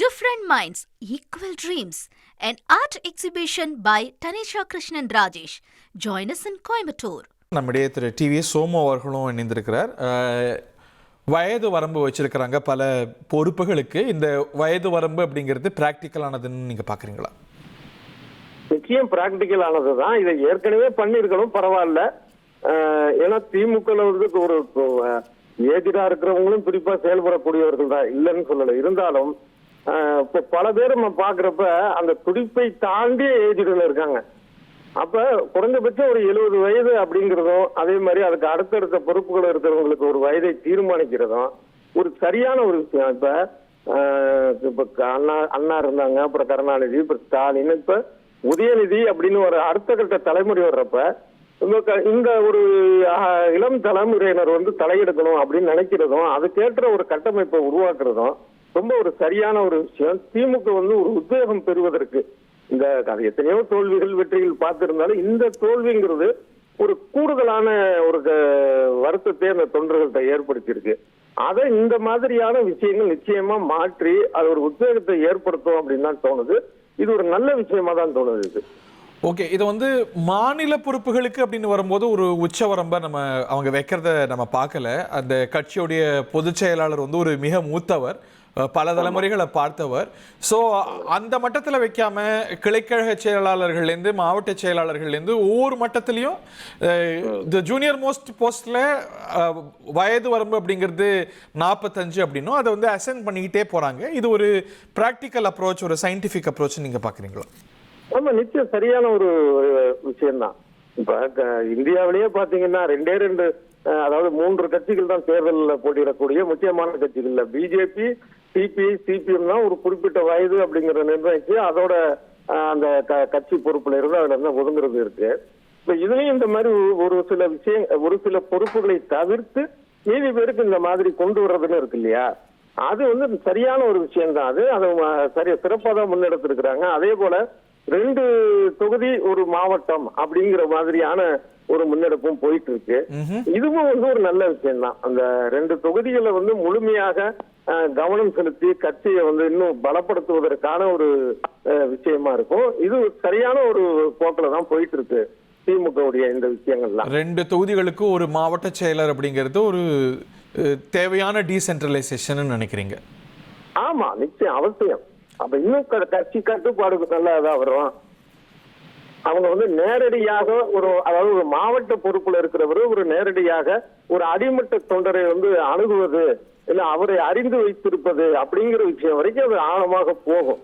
Different Minds, Equal Dreams, an art exhibition by Tanisha Krishnan Rajesh. Join us in Coimbatore. நம்முடைய திரு TV Somu அவர்களும் இணைந்திருக்கிறார். வயது வரம்பு வச்சிருக்கிறாங்க பல பொறுப்புகளுக்கு. இந்த வயது வரம்பு அப்படிங்கிறது பிராக்டிக்கலானதுன்னு நீங்க பாக்குறீங்களா? நிச்சயம் பிராக்டிக்கல் ஆனது தான். இதை ஏற்கனவே பண்ணிருக்கணும், பரவாயில்ல. ஏன்னா திமுக ஒரு ஏஜிடா இருக்கிறவங்களும் குறிப்பா செயல்படக்கூடியவர்கள் தான், இல்லைன்னு சொல்லல. இருந்தாலும் இப்ப பல பேர் நம்ம பாக்குறப்ப அந்த துடிப்பை தாண்டி ஏஜிடுல இருக்காங்க. அப்ப குறைந்தபட்சம் ஒரு 70 வயது அப்படிங்கிறதும், அதே மாதிரி அதுக்கு அடுத்தடுத்த பொறுப்புகள் இருக்கிறவங்களுக்கு ஒரு வயதை தீர்மானிக்கிறதும் ஒரு சரியான ஒரு விஷயம். இப்ப அண்ணா இருந்தாங்க, அப்புறம் கருணாநிதி, இப்ப ஸ்டாலின், இப்ப உதயநிதி அப்படின்னு ஒரு அடுத்த கட்ட தலைமுறை வர்றப்ப இந்த ஒரு இளம் தலைமுறையினர் தலையெடுக்கணும் அப்படின்னு நினைக்கிறதும், அதுக்கேற்ற ஒரு கட்டமைப்பை உருவாக்குறதும் ரொம்ப ஒரு சரியான ஒரு விஷயம். திமுக ஒரு உத்வேகம் பெறுவதற்கு இந்த எத்தனையோ தோல்விகள் வெற்றிகள் பார்த்திருந்தாலும் இந்த தோல்விங்கிறது ஒரு கூடுதலான ஒரு வருத்தத்தை அந்த தொண்டர்கள்ட்ட ஏற்படுத்தியிருக்கு. அதை இந்த மாதிரியான விஷயங்கள் நிச்சயமா மாற்றி அது ஒரு உத்வேகத்தை ஏற்படுத்தும் அப்படின்னு தான் தோணுது. இது ஒரு நல்ல விஷயமா தான் தோணுது இது. ஓகே, இது மாநில பொறுப்புகளுக்கு அப்படின்னு வரும்போது ஒரு உச்சவரம்ப அவங்க வைக்கிறத நம்ம பார்க்கல. அந்த கட்சியுடைய பொதுச் செயலாளர் ஒரு மிக மூத்தவர், பல தலைமுறைகளை பார்த்தவர். ஸோ அந்த மட்டத்தில் வைக்காம கிளைக்கழக செயலாளர்கள்லேருந்து மாவட்ட செயலாளர்கள்லேருந்து ஒவ்வொரு மட்டத்திலையும் இந்த ஜூனியர் மோஸ்ட் போஸ்டில் வயது வரம்பு அப்படிங்கிறது 45 அப்படின்னும் அதை அசைன் பண்ணிக்கிட்டே போகிறாங்க. இது ஒரு ப்ராக்டிக்கல் அப்ரோச், ஒரு சயின்டிஃபிக் அப்ரோச் நீங்கள் பார்க்குறீங்களா? ஆமா, நிச்சயம் சரியான ஒரு விஷயம்தான். இப்ப இந்தியாவிலேயே பாத்தீங்கன்னா 2 அதாவது 3 கட்சிகள் தான் தேர்தலில் போட்டியிடக்கூடிய முக்கியமான கட்சிகள்ல. பிஜேபி, சிபிஐ, சிபிஎம் தான் ஒரு குறிப்பிட்ட வயது அப்படிங்கறத நிர்ணயிச்சு அதோட அந்த கட்சி பொறுப்புல இருந்து அதுல இருந்து ஒதுங்குறது இருக்கு. இப்ப இதுலயும் இந்த மாதிரி ஒரு சில பொறுப்புகளை தவிர்த்து மீதி பேருக்கு இந்த மாதிரி கொண்டு வர்றதுன்னு இருக்கு இல்லையா? அது சரியான ஒரு விஷயம் தான். அதை சிறப்பாக தான் முன்னெடுத்திருக்கிறாங்க. அதே போல 2 தொகுதி ஒரு மாவட்டம் அப்படிங்கிற மாதிரியான ஒரு முன்னெடுப்பும் போயிட்டு இருக்கு. இதுவும் ஒரு நல்ல விஷயம் தான். அந்த 2 தொகுதிகளை முழுமையாக கவனம் செலுத்தி கட்சியை இன்னும் பலப்படுத்துவதற்கான ஒரு விஷயமா இருக்கும். இது சரியான ஒரு போக்குல தான் போயிட்டு இருக்கு திமுகவுடைய இந்த விஷயங்கள்லாம். 2 தொகுதிகளுக்கு ஒரு மாவட்ட செயலர் அப்படிங்கிறது ஒரு தேவையான டீசென்ட்ரலைசேஷன் நினைக்கிறீங்க? ஆமா, நிச்சயம் அவசியம். அப்ப இன்னும் கட்சி கட்டுப்பாடுக்கு நல்லதா வரும். அவங்க நேரடியாக அதாவது ஒரு மாவட்ட பொறுப்புல இருக்கிறவர் ஒரு நேரடியாக ஒரு அடிமட்ட தொண்டரை அணுகுவது, இல்ல அவரை அறிந்து வைத்திருப்பது அப்படிங்கிற விஷயம் வரைக்கும் அது ஆழமாக போகும்.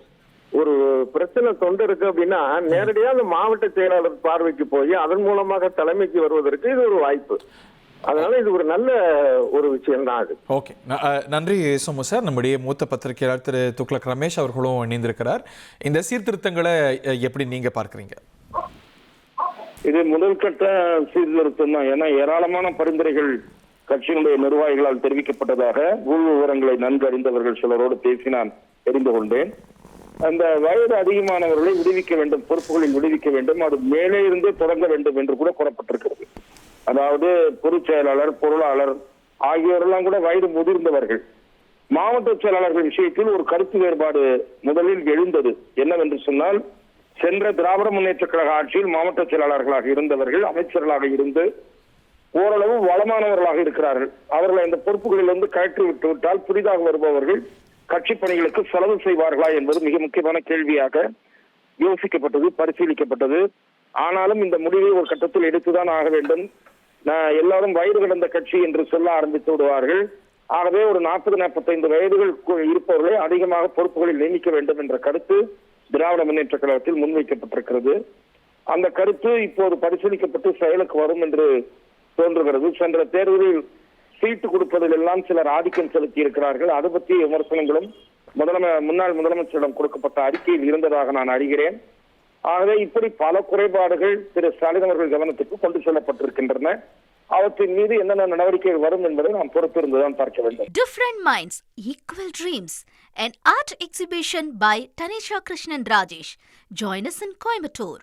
ஒரு பிரச்சனை தொண்டருக்கு அப்படின்னா நேரடியாக அந்த மாவட்ட செயலாளர் பார்வைக்கு போய் அதன் மூலமாக தலைமைக்கு வருவதற்கு இது ஒரு வாய்ப்பு. அதனால இது ஒரு நல்ல ஒரு விஷயம் தான் அது. ஓகே, நன்றி சோமு சார். நம்முடைய மூத்த பத்திரிகையாளர் திரு துக்ளக் ரமேஷ் அவர்களும் இணைந்திருக்கிறார். இந்த சீர்திருத்தங்களை எப்படி நீங்க பார்க்குறீங்க? இது முதல் கட்ட சீர்திருத்தம் தான். ஏன்னா ஏராளமான பரிந்துரைகள் கட்சியினுடைய நிர்வாகிகளால் தெரிவிக்கப்பட்டதாக உள் விவரங்களை நன்கு அறிந்தவர்கள் சிலரோடு பேசி நான் தெரிந்து கொண்டேன். அந்த வயது அதிகமானவர்களை விடுவிக்க வேண்டும், பொறுப்புகளில் விடுவிக்க வேண்டும், அது மேலே இருந்தே தொடங்க வேண்டும் என்று கூட கூறப்பட்டிருக்கிறது. அதாவது பொதுச் செயலாளர், பொருளாளர் ஆகியோரெல்லாம் கூட வயது முதிர்ந்தவர்கள். மாவட்ட செயலாளர்கள் விஷயத்தில் ஒரு கருத்து வேறுபாடு முதலில் எழுந்தது. என்னவென்று சொன்னால், சென்ற திராவிட முன்னேற்ற கழக ஆட்சியில் மாவட்ட செயலாளர்களாக இருந்தவர்கள் அமைச்சர்களாக இருந்து ஓரளவு வளமானவர்களாக இருக்கிறார்கள். அவர்களை இந்த பொறுப்புகளிலிருந்து கழற்றி விட்டுவிட்டால் புதிதாக வருபவர்கள் கட்சி பணிகளுக்கு செலவு செய்வார்களா என்பது மிக முக்கியமான கேள்வியாக யோசிக்கப்பட்டது, பரிசீலிக்கப்பட்டது. ஆனாலும் இந்த முடிவை ஒரு கட்டத்தில் எடுத்துதான் ஆக வேண்டும். எல்லாரும் வயது கடந்த கட்சி என்று சொல்ல ஆரம்பித்து விடுவார்கள். ஆகவே ஒரு 40-45 வயதுகள் இருப்பவர்களை அதிகமாக பொறுப்புகளில் நியமிக்க வேண்டும் என்ற கருத்து திராவிட முன்னேற்ற கழகத்தில் முன்வைக்கப்பட்டிருக்கிறது. அந்த கருத்து இப்போது பரிசீலிக்கப்பட்டு செயலுக்கு வரும் என்று தோன்றுகிறது. சென்ற தேர்தலில் சீட்டு கொடுப்பதில் எல்லாம் சிலர் ஆதிக்கம் செலுத்தி இருக்கிறார்கள். அது பற்றிய விமர்சனங்களும் முன்னாள் முதலமைச்சரிடம் கொடுக்கப்பட்ட அறிக்கையில் இருந்ததாக நான் அறிகிறேன். ஆகவே இப்படி பல குறைபாடுகள் திரு ஸ்டாலின் அவர்கள் கவனத்துக்கு கொண்டு செல்லப்பட்டிருக்கின்றன. அவற்றின் மீது என்னென்ன நடவடிக்கைகள் வரும் என்பதை நாம் பொறுத்திருந்துதான் பார்க்க வேண்டும். Different Minds, Equal Dreams, an art exhibition by Tanisha Krishnan Rajesh. Join us in Coimbatore.